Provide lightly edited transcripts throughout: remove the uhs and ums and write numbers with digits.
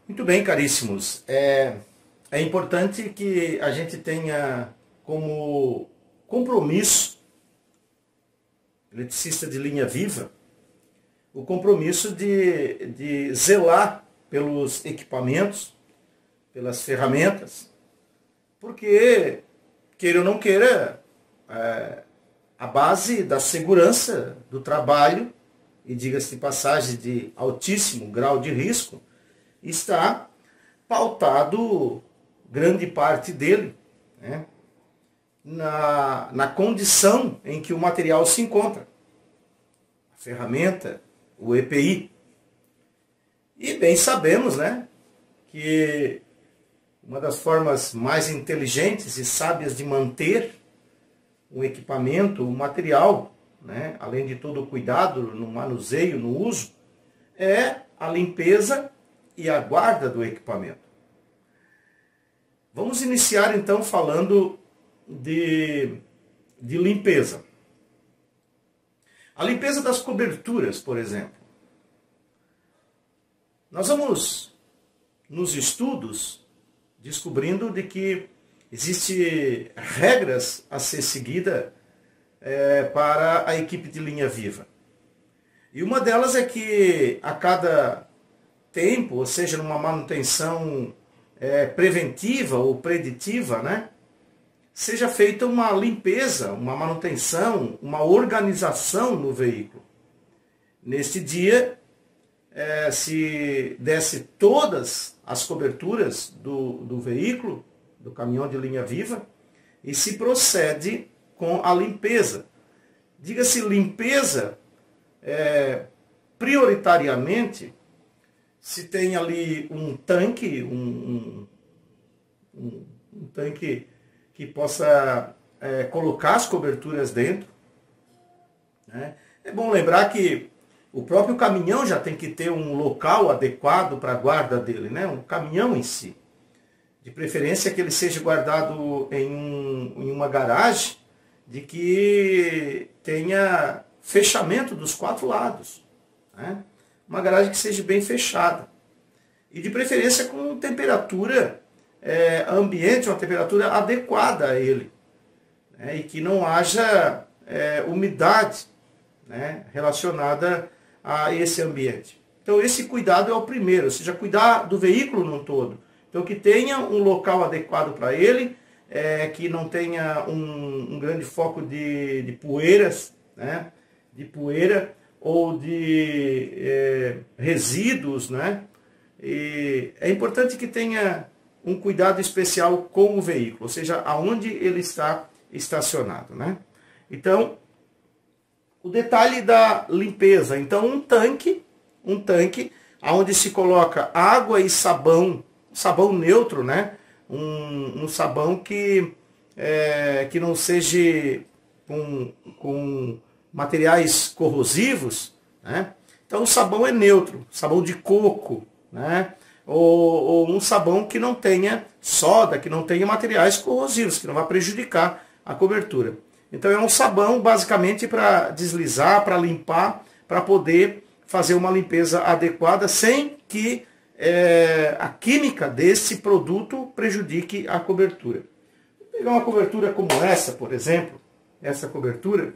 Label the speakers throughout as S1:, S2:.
S1: Muito bem, caríssimos. É importante que a gente tenha como compromisso, eletricista de linha viva, o compromisso de zelar pelos equipamentos, pelas ferramentas, porque, queira ou não queira, a base da segurança do trabalho, e diga-se de passagem de altíssimo grau de risco, está pautado, grande parte dele, né, na condição em que o material se encontra. A ferramenta, o EPI. E bem sabemos, né, que uma das formas mais inteligentes e sábias de manter um equipamento, um material, né, além de todo o cuidado no manuseio, no uso, é a limpeza e a guarda do equipamento. Vamos iniciar então falando de limpeza. A limpeza das coberturas, por exemplo. Nós vamos, nos estudos, descobrindo de que existem regras a ser seguidas para a equipe de linha viva. E uma delas é que a cada tempo, ou seja, numa manutenção preventiva ou preditiva, né, seja feita uma limpeza, uma manutenção, uma organização no veículo. Neste dia, se desce todas as coberturas do veículo, do caminhão de linha viva, e se procede com a limpeza. Diga-se limpeza, prioritariamente, se tem ali um tanque, um tanque que possa colocar as coberturas dentro, né? É bom lembrar que o próprio caminhão já tem que ter um local adequado para a guarda dele, né? Um caminhão em si. De preferência que ele seja guardado em uma garagem de que tenha fechamento dos 4 lados, né? Uma garagem que seja bem fechada. E de preferência com temperatura ambiente, uma temperatura adequada a ele, né? E que não haja umidade, né, relacionada a esse ambiente. Então esse cuidado é o primeiro, ou seja, cuidar do veículo no todo. Então que tenha um local adequado para ele, que não tenha um grande foco de poeiras, né, de poeira ou de resíduos, né? E é importante que tenha um cuidado especial com o veículo, ou seja, aonde ele está estacionado, né? Então, o detalhe da limpeza. Então, um tanque onde se coloca água e sabão neutro, né? Um sabão que não seja com materiais corrosivos, né? Então o sabão é neutro, sabão de coco, né? Ou um sabão que não tenha soda, que não tenha materiais corrosivos, que não vai prejudicar a cobertura. Então é um sabão basicamente para deslizar, para limpar, para poder fazer uma limpeza adequada sem que a química desse produto prejudique a cobertura. Vou pegar uma cobertura como essa, por exemplo, essa cobertura,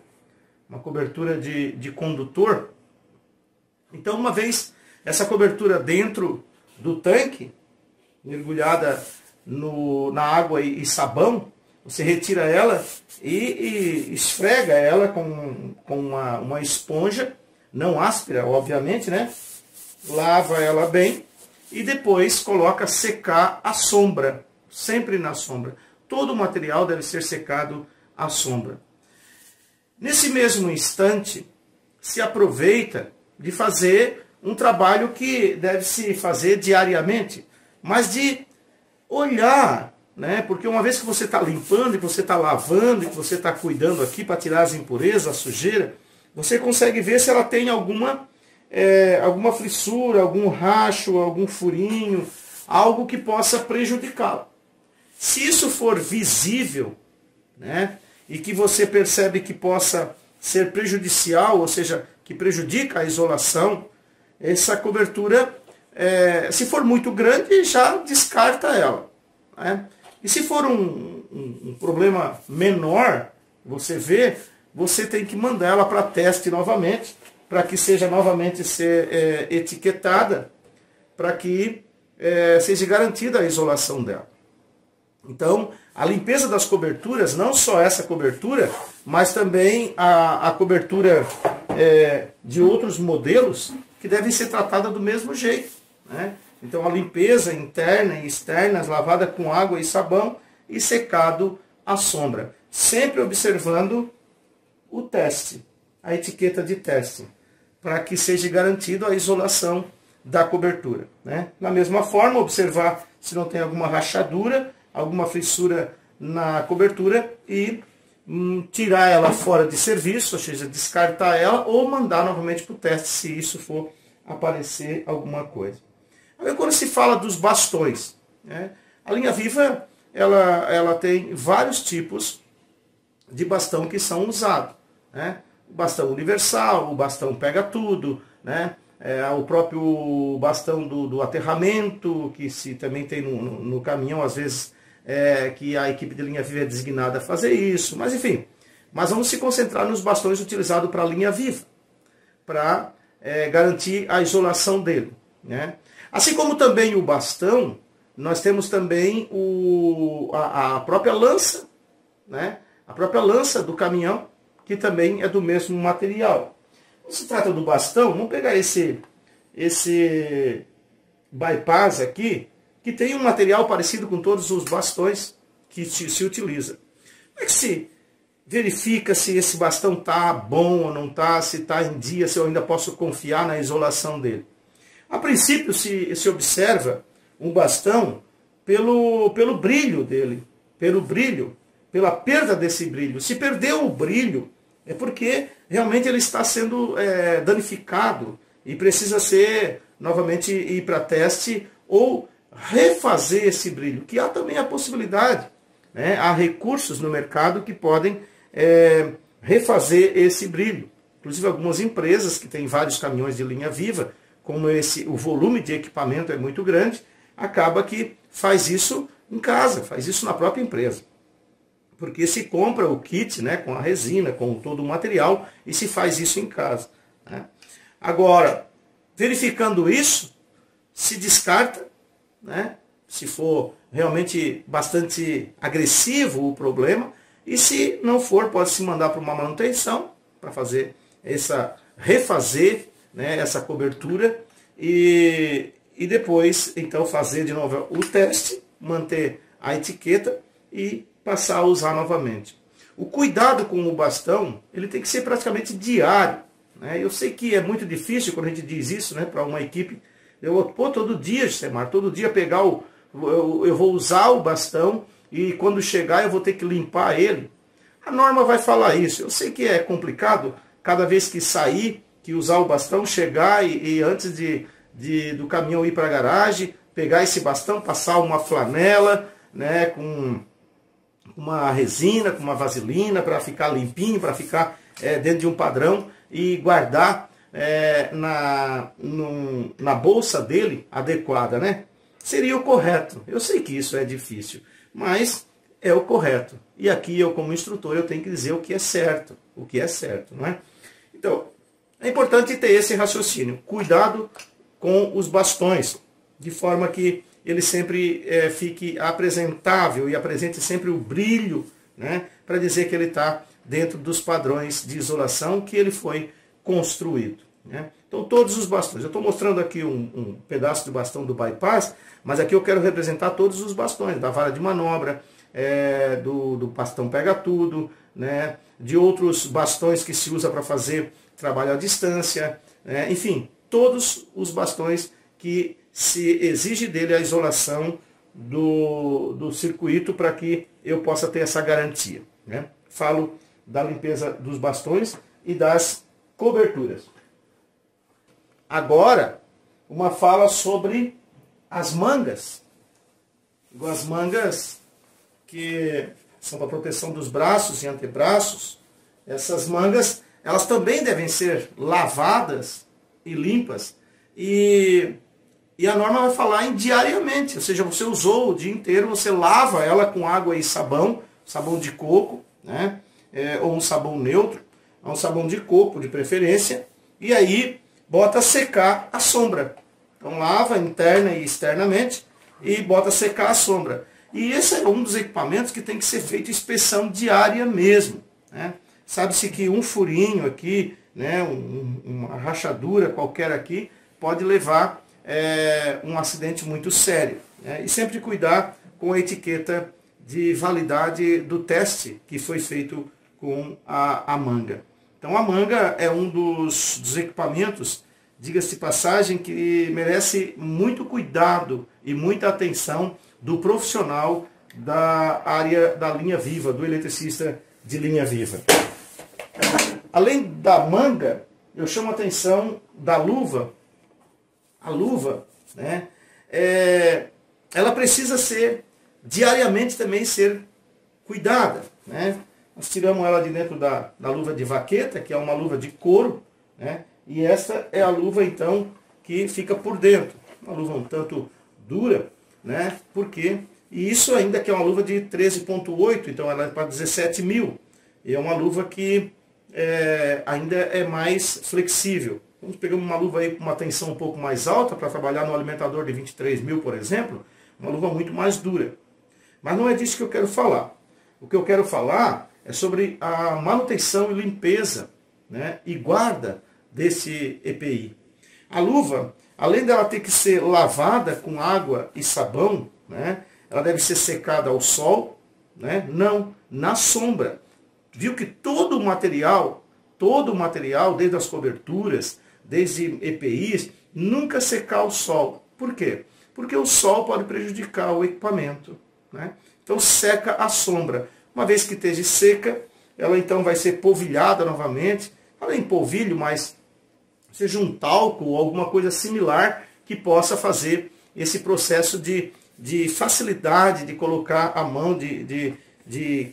S1: uma cobertura de condutor. Então, uma vez essa cobertura dentro do tanque, mergulhada na água e sabão, você retira ela e esfrega ela com uma esponja, não áspera, obviamente, né? Lava ela bem e depois coloca secar à sombra, sempre na sombra. Todo o material deve ser secado à sombra. Nesse mesmo instante, se aproveita de fazer um trabalho que deve se fazer diariamente, mas de olhar, né? Porque uma vez que você está limpando, e que você está lavando, e que você está cuidando aqui para tirar as impurezas, a sujeira, você consegue ver se ela tem alguma fissura, algum racho, algum furinho, algo que possa prejudicá-la. Se isso for visível, né, e que você percebe que possa ser prejudicial, ou seja, que prejudica a isolação, essa cobertura se for muito grande, já descarta ela, né? E se for um problema menor, você tem que mandar ela para teste novamente, para que seja novamente etiquetada, para que seja garantida a isolação dela. Então, a limpeza das coberturas, não só essa cobertura, mas também a cobertura de outros modelos, que devem ser tratadas do mesmo jeito, né? Então, a limpeza interna e externa, lavada com água e sabão e secado à sombra. Sempre observando o teste, a etiqueta de teste, para que seja garantido a isolação da cobertura, né? Da mesma forma, observar se não tem alguma rachadura, alguma fissura na cobertura e tirar ela fora de serviço, ou seja, descartar ela ou mandar novamente para o teste se isso for aparecer alguma coisa. Aí, quando se fala dos bastões, né? A linha Viva ela tem vários tipos de bastão que são usados, né? O bastão universal, o bastão pega tudo, né? O próprio bastão do aterramento, que se também tem no caminhão, às vezes, que a equipe de linha Viva é designada a fazer isso. Mas enfim, mas vamos se concentrar nos bastões utilizados para a linha Viva, para garantir a isolação dele, né? Assim como também o bastão, nós temos também a própria lança, né? A própria lança do caminhão, que também é do mesmo material. Quando se trata do bastão, vamos pegar esse bypass aqui, que tem um material parecido com todos os bastões que se utiliza. Como é que se verifica se esse bastão está bom ou não está, se está em dia, se eu ainda posso confiar na isolação dele? A princípio se observa um bastão pelo brilho dele, pela perda desse brilho. Se perdeu o brilho, é porque realmente ele está sendo danificado e precisa ser novamente ir para teste ou refazer esse brilho, que há também a possibilidade, né? Há recursos no mercado que podem refazer esse brilho. Inclusive algumas empresas que têm vários caminhões de linha Viva, como o volume de equipamento é muito grande, acaba que faz isso em casa, faz isso na própria empresa. Porque se compra o kit, né, com a resina, com todo o material, e se faz isso em casa, né? Agora, verificando isso, se descarta, né, se for realmente bastante agressivo o problema, e se não for, pode se mandar para uma manutenção, para fazer refazer, né, essa cobertura, e depois, então, fazer de novo o teste, manter a etiqueta e passar a usar novamente. O cuidado com o bastão, ele tem que ser praticamente diário, né? Eu sei que é muito difícil quando a gente diz isso, né, para uma equipe. Todo dia, Semar, todo dia pegar eu vou usar o bastão e quando chegar eu vou ter que limpar ele. A norma vai falar isso. Eu sei que é complicado cada vez que sair, que usar o bastão, chegar e antes do caminhão ir para a garagem, pegar esse bastão, passar uma flanela, né, com uma resina, com uma vaselina, para ficar limpinho, para ficar dentro de um padrão e guardar na bolsa dele adequada, né? Seria o correto. Eu sei que isso é difícil, mas é o correto. E aqui eu, como instrutor, eu tenho que dizer o que é certo, não é? Então, é importante ter esse raciocínio. Cuidado com os bastões, de forma que ele sempre fique apresentável e apresente sempre o brilho, né, para dizer que ele está dentro dos padrões de isolação que ele foi construído, né? Então todos os bastões, eu estou mostrando aqui um pedaço do bastão do bypass, mas aqui eu quero representar todos os bastões, da vara de manobra, do bastão pega tudo, né, de outros bastões que se usa para fazer trabalho à distância, enfim, todos os bastões que se exige dele a isolação do circuito para que eu possa ter essa garantia, né? Falo da limpeza dos bastões e das coberturas. Agora, uma fala sobre as mangas. As mangas que são para proteção dos braços e antebraços. Essas mangas, elas também devem ser lavadas e limpas. E E a norma vai falar em diariamente, ou seja, você usou o dia inteiro, você lava ela com água e sabão, sabão de coco, né? Ou um sabão neutro, um sabão de coco de preferência, e aí bota secar a sombra. Então lava interna e externamente e bota secar a sombra. E esse é um dos equipamentos que tem que ser feito inspeção diária mesmo, né? Sabe-se que um furinho aqui, né, uma rachadura qualquer aqui, pode levar um acidente muito sério, né? E sempre cuidar com a etiqueta de validade do teste que foi feito com a manga. Então a manga é um dos equipamentos, diga-se de passagem, que merece muito cuidado e muita atenção do profissional da área da linha viva, do eletricista de linha viva. Além da manga, eu chamo a atenção da luva. A luva, né, ela precisa ser, diariamente também ser cuidada, né? Nós tiramos ela de dentro da luva de vaqueta, que é uma luva de couro, né? E essa é a luva, então, que fica por dentro. Uma luva um tanto dura, né? Porque, e isso ainda que é uma luva de 13,8, então ela é para 17 mil. E é uma luva que ainda é mais flexível. Vamos pegar uma luva aí com uma tensão um pouco mais alta para trabalhar no alimentador de 23 mil, por exemplo, uma luva muito mais dura. Mas não é disso que eu quero falar. O que eu quero falar é sobre a manutenção e limpeza, né, e guarda desse EPI. A luva, além dela ter que ser lavada com água e sabão, né, ela deve ser secada ao sol, né, não, na sombra. Viu que todo o material, desde as coberturas, desde EPIs, nunca secar ao sol. Por quê? Porque o sol pode prejudicar o equipamento, né? Então seca a sombra. Uma vez que esteja seca, ela então vai ser polvilhada novamente. Além de polvilho, mas seja um talco ou alguma coisa similar que possa fazer esse processo de facilidade de colocar a mão,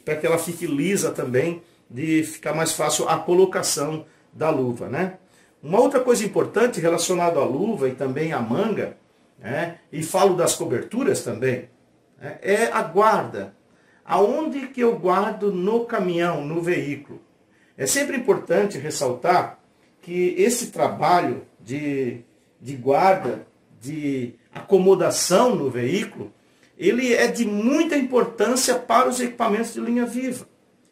S1: para que ela fique lisa também, de ficar mais fácil a colocação da luva, né? Uma outra coisa importante relacionada à luva e também à manga, né, e falo das coberturas também, né, é a guarda. Aonde que eu guardo no caminhão, no veículo? É sempre importante ressaltar que esse trabalho de guarda, de acomodação no veículo, ele é de muita importância para os equipamentos de linha viva.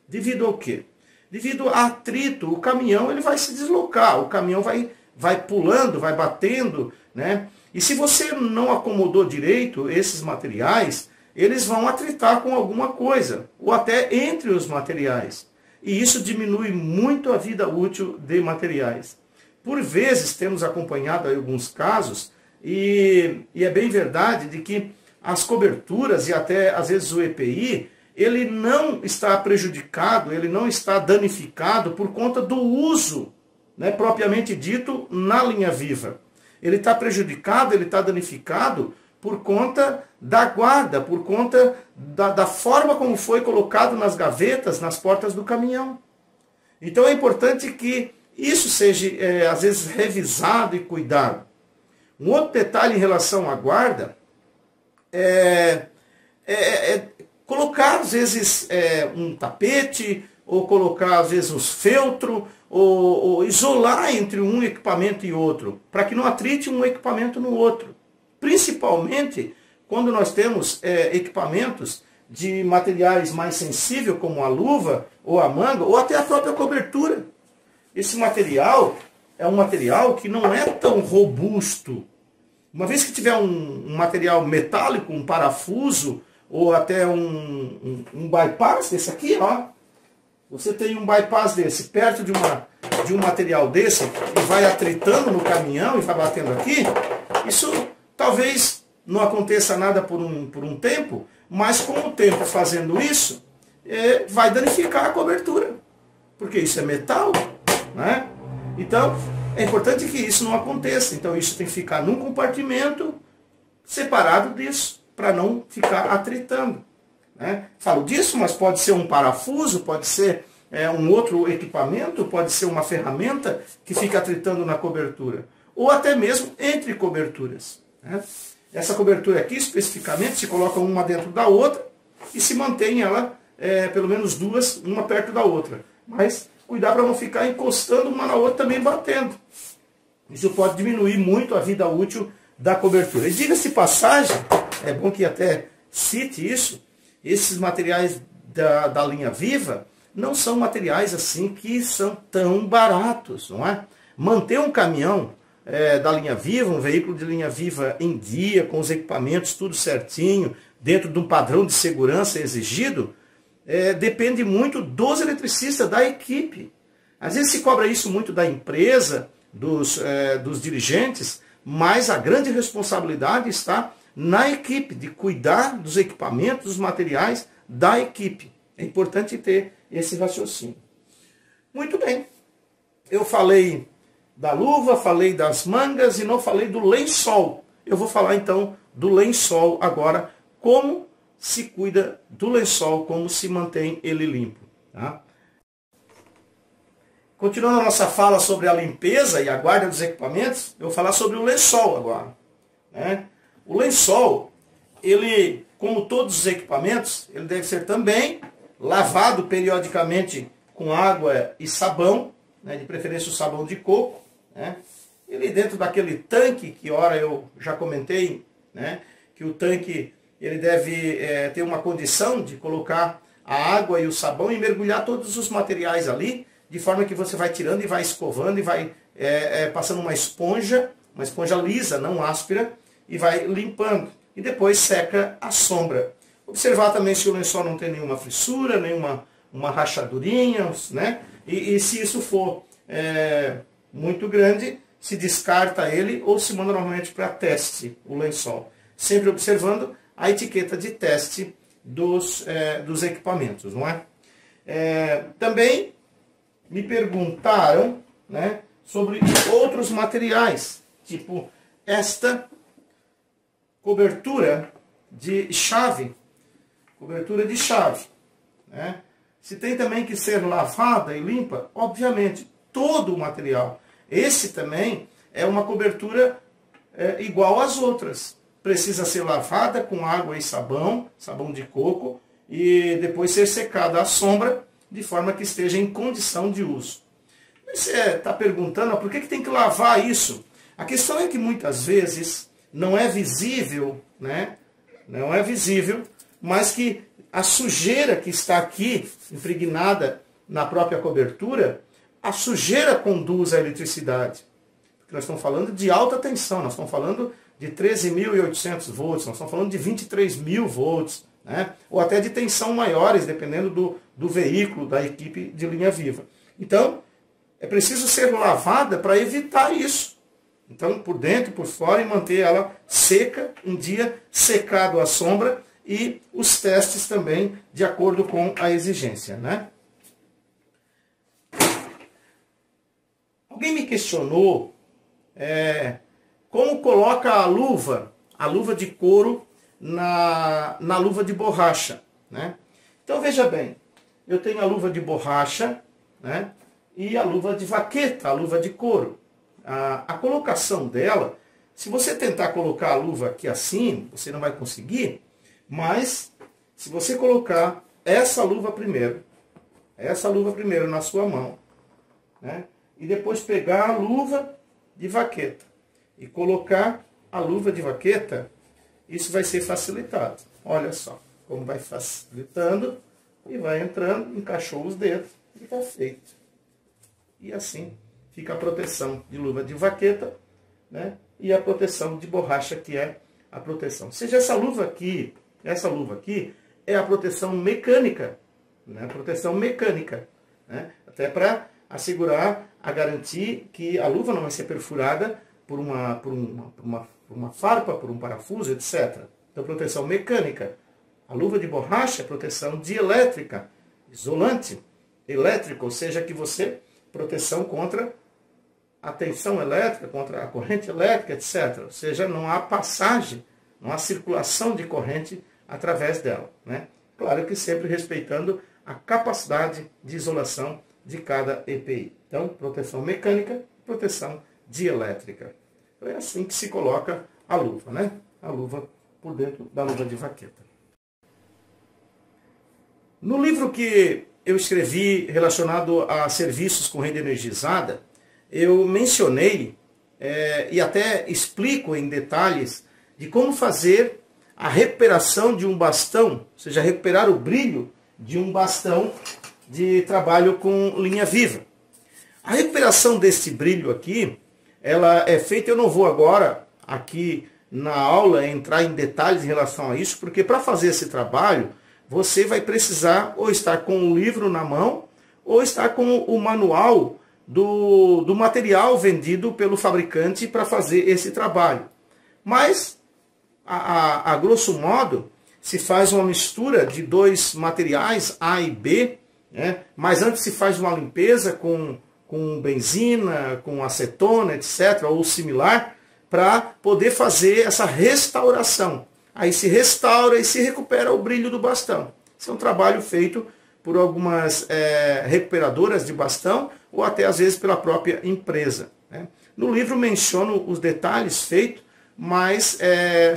S1: Devido ao quê? Devido a atrito, o caminhão ele vai se deslocar, o caminhão vai pulando, vai batendo, né? E se você não acomodou direito esses materiais, eles vão atritar com alguma coisa, ou até entre os materiais. E isso diminui muito a vida útil de materiais. Por vezes temos acompanhado aí alguns casos, e é bem verdade de que as coberturas e até às vezes o EPI, ele não está prejudicado, ele não está danificado por conta do uso, né, propriamente dito, na linha viva. Ele está prejudicado, ele está danificado por conta da guarda, por conta da forma como foi colocado nas gavetas, nas portas do caminhão. Então é importante que isso seja, às vezes, revisado e cuidado. Um outro detalhe em relação à guarda é colocar, às vezes, um tapete, ou colocar, às vezes, os feltros, ou isolar entre um equipamento e outro, para que não atrite um equipamento no outro. Principalmente quando nós temos equipamentos de materiais mais sensíveis, como a luva, ou a manga, ou até a própria cobertura. Esse material é um material que não é tão robusto. Uma vez que tiver um material metálico, um parafuso, ou até um bypass desse aqui, ó. Você tem um bypass desse perto de um material desse e vai atritando no caminhão e vai batendo aqui, isso talvez não aconteça nada por um tempo, mas com o tempo fazendo isso, vai danificar a cobertura, porque isso é metal, né? Então, é importante que isso não aconteça. Então, isso tem que ficar num compartimento separado disso, para não ficar atritando, né? Falo disso, mas pode ser um parafuso, pode ser um outro equipamento, pode ser uma ferramenta que fica atritando na cobertura, ou até mesmo entre coberturas. né? Essa cobertura aqui, especificamente, se coloca uma dentro da outra e se mantém ela, pelo menos duas, uma perto da outra. Mas cuidar para não ficar encostando uma na outra também batendo. Isso pode diminuir muito a vida útil da cobertura. E diga-se passagem, é bom que até cite isso, esses materiais da linha Viva não são materiais assim que são tão baratos, não é? Manter um caminhão da linha Viva, um veículo de linha Viva em dia, com os equipamentos tudo certinho, dentro de um padrão de segurança exigido, depende muito dos eletricistas, da equipe. Às vezes se cobra isso muito da empresa, dos dirigentes, mas a grande responsabilidade está na equipe, de cuidar dos equipamentos, dos materiais da equipe. É importante ter esse raciocínio. Muito bem. Eu falei da luva, falei das mangas e não falei do lençol. Eu vou falar então do lençol agora, como se cuida do lençol, como se mantém ele limpo. Tá? Continuando a nossa fala sobre a limpeza e a guarda dos equipamentos, eu vou falar sobre o lençol agora. Né? O lençol, ele, como todos os equipamentos, ele deve ser também lavado periodicamente com água e sabão, né? De preferência o sabão de coco. Né? Ele dentro daquele tanque, que ora eu já comentei, né? Que o tanque ele deve ter uma condição de colocar a água e o sabão e mergulhar todos os materiais ali, de forma que você vai tirando e vai escovando e vai passando uma esponja lisa, não áspera, e vai limpando. E depois seca a sombra. Observar também se o lençol não tem nenhuma fissura, nenhuma rachadurinha, né? E se isso for muito grande, se descarta ele ou se manda normalmente para teste o lençol. Sempre observando a etiqueta de teste dos equipamentos, não é? Também me perguntaram, né, sobre outros materiais, tipo esta cobertura de chave, né? Se tem também que ser lavada e limpa, obviamente, todo o material. Esse também é uma cobertura igual às outras. Precisa ser lavada com água e sabão de coco, e depois ser secada à sombra, de forma que esteja em condição de uso. Você está perguntando, por que tem que lavar isso? A questão é que muitas vezes não é visível, né? Não é visível, mas que a sujeira que está aqui, impregnada na própria cobertura, a sujeira conduz à eletricidade. Porque nós estamos falando de alta tensão, nós estamos falando de 13.800 volts, nós estamos falando de 23.000 volts, né? Ou até de tensão maiores, dependendo do veículo, da equipe de linha Viva. Então, é preciso ser lavada para evitar isso. Então, por dentro e por fora, e manter ela seca, um dia secado à sombra, e os testes também de acordo com a exigência, né? Alguém me questionou como coloca a luva de couro na luva de borracha, né? Então veja bem, eu tenho a luva de borracha, né? E a luva de vaqueta, a luva de couro. A colocação dela, se você tentar colocar a luva aqui assim, você não vai conseguir, mas se você colocar essa luva primeiro na sua mão, né? E depois pegar a luva de vaqueta e colocar a luva de vaqueta, isso vai ser facilitado. Olha só como vai facilitando e vai entrando, encaixou os dedos e está feito. E assim fica a proteção de luva de vaqueta, né? E a proteção de borracha, que é a proteção. Ou seja, essa luva aqui é a proteção mecânica, né? Proteção mecânica, né? Até para assegurar, a garantir que a luva não vai ser perfurada por uma farpa, por um parafuso, etc. Então, proteção mecânica. A luva de borracha é proteção dielétrica, isolante elétrico, ou seja, que você proteção contra a tensão elétrica, contra a corrente elétrica, etc. Ou seja, não há passagem, não há circulação de corrente através dela, né? Claro que sempre respeitando a capacidade de isolação de cada EPI. Então, proteção mecânica, proteção dielétrica. Então, é assim que se coloca a luva, né? A luva por dentro da luva de vaqueta. No livro que eu escrevi relacionado a serviços com rede energizada, eu mencionei e até explico em detalhes de como fazer a recuperação de um bastão, ou seja, recuperar o brilho de um bastão de trabalho com linha viva. A recuperação deste brilho aqui, ela é feita, eu não vou agora aqui na aula entrar em detalhes em relação a isso, porque para fazer esse trabalho, você vai precisar ou estar com o livro na mão, ou estar com o manual do material vendido pelo fabricante para fazer esse trabalho. Mas, a grosso modo, se faz uma mistura de dois materiais, A e B, né? Mas antes se faz uma limpeza com benzina, com acetona, etc., ou similar, para poder fazer essa restauração. Aí se restaura e se recupera o brilho do bastão. Esse é um trabalho feito por algumas recuperadoras de bastão, ou até às vezes pela própria empresa, né? No livro menciono os detalhes feitos, mas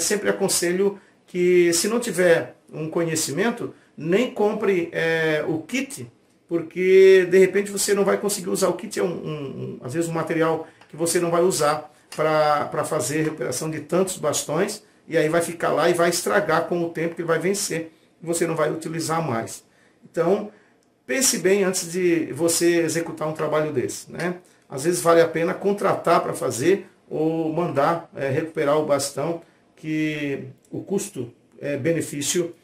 S1: sempre aconselho que, se não tiver um conhecimento, nem compre o kit, porque de repente você não vai conseguir usar. O kit é às vezes um material que você não vai usar para fazer a recuperação de tantos bastões, e aí vai ficar lá e vai estragar com o tempo, que ele vai vencer, e você não vai utilizar mais. Então, pense bem antes de você executar um trabalho desse, né? Às vezes vale a pena contratar para fazer, ou mandar recuperar o bastão, que o custo-benefício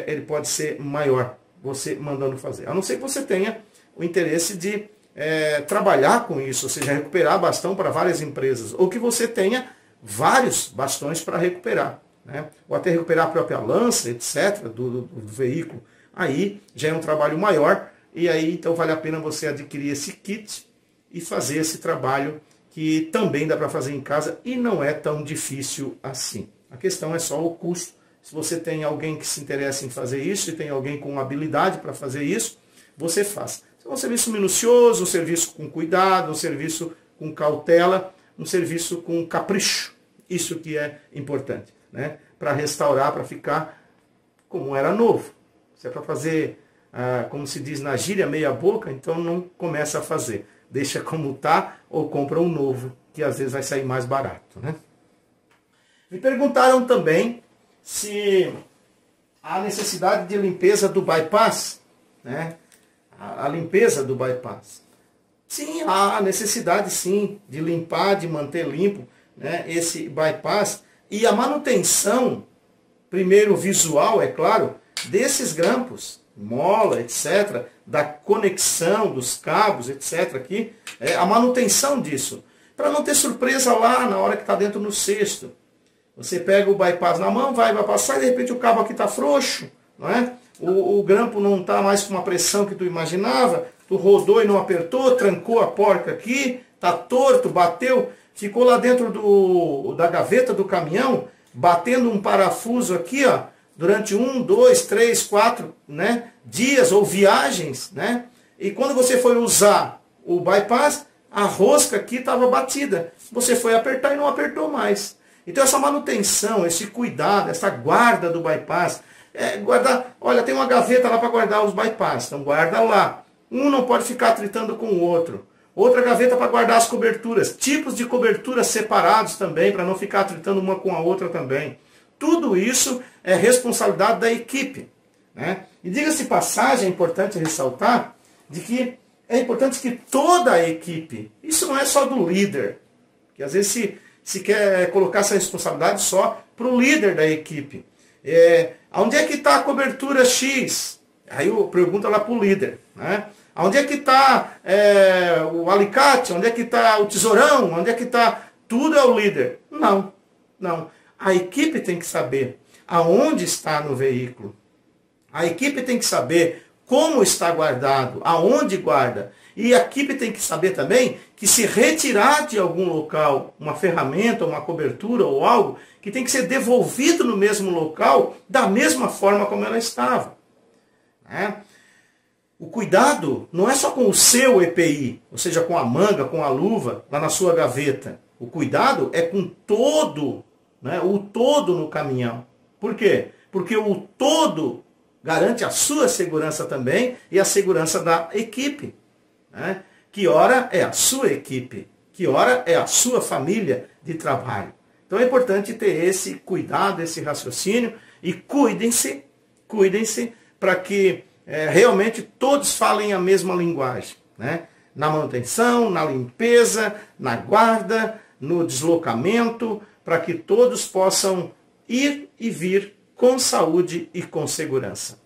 S1: ele pode ser maior, você mandando fazer. A não ser que você tenha o interesse de trabalhar com isso, ou seja, recuperar bastão para várias empresas, ou que você tenha vários bastões para recuperar, né? Ou até recuperar a própria lança, etc., do veículo. Aí já é um trabalho maior, e aí então vale a pena você adquirir esse kit e fazer esse trabalho, que também dá para fazer em casa e não é tão difícil assim. A questão é só o custo. Se você tem alguém que se interessa em fazer isso, e tem alguém com habilidade para fazer isso, você faz. É um serviço minucioso, um serviço com cuidado, um serviço com cautela, um serviço com capricho. Isso que é importante, né? Para restaurar, para ficar como era novo. Se é para fazer, como se diz na gíria, meia boca, então não começa a fazer. Deixa como está, ou compra um novo, que às vezes vai sair mais barato, né? Me perguntaram também se há necessidade de limpeza do bypass, né? A limpeza do bypass. Sim, há necessidade sim de limpar, de manter limpo, né, esse bypass. E a manutenção, primeiro visual, é claro, desses grampos, mola, etc., da conexão dos cabos, etc., aqui, a manutenção disso, para não ter surpresa lá na hora que está dentro no cesto. Você pega o bypass na mão, vai passar, e de repente o cabo aqui está frouxo, não é? O grampo não está mais com uma pressão que tu imaginava, tu rodou e não apertou, trancou a porca aqui, está torto, bateu, ficou lá dentro da gaveta do caminhão, batendo um parafuso aqui, ó, durante 1, 2, 3, 4, né, dias ou viagens, né? E quando você foi usar o bypass, a rosca aqui estava batida. Você foi apertar e não apertou mais. Então essa manutenção, esse cuidado, essa guarda do bypass, guardar, olha, tem uma gaveta lá para guardar os bypass, então guarda lá. Um não pode ficar atritando com o outro. Outra gaveta para guardar as coberturas, tipos de coberturas separados também, para não ficar atritando uma com a outra também. Tudo isso é responsabilidade da equipe, né? E diga-se passagem, é importante ressaltar, de que é importante que toda a equipe, isso não é só do líder, que às vezes se quer colocar essa responsabilidade só para o líder da equipe. Onde é que está a cobertura X? Aí eu pergunto lá para o líder, né? Onde é que está o alicate? Onde é que está o tesourão? Onde é que está? Tudo é o líder. Não, não. A equipe tem que saber aonde está no veículo. A equipe tem que saber como está guardado, aonde guarda. E a equipe tem que saber também que, se retirar de algum local uma ferramenta, uma cobertura ou algo, que tem que ser devolvido no mesmo local, da mesma forma como ela estava, né? O cuidado não é só com o seu EPI, ou seja, com a manga, com a luva, lá na sua gaveta. O cuidado é com todo né, o todo no caminhão. Por quê? Porque o todo garante a sua segurança também e a segurança da equipe. Né? Que ora é a sua equipe, que ora é a sua família de trabalho. Então é importante ter esse cuidado, esse raciocínio e cuidem-se para que realmente todos falem a mesma linguagem. Né? Na manutenção, na limpeza, na guarda, no deslocamento, para que todos possam ir e vir com saúde e com segurança.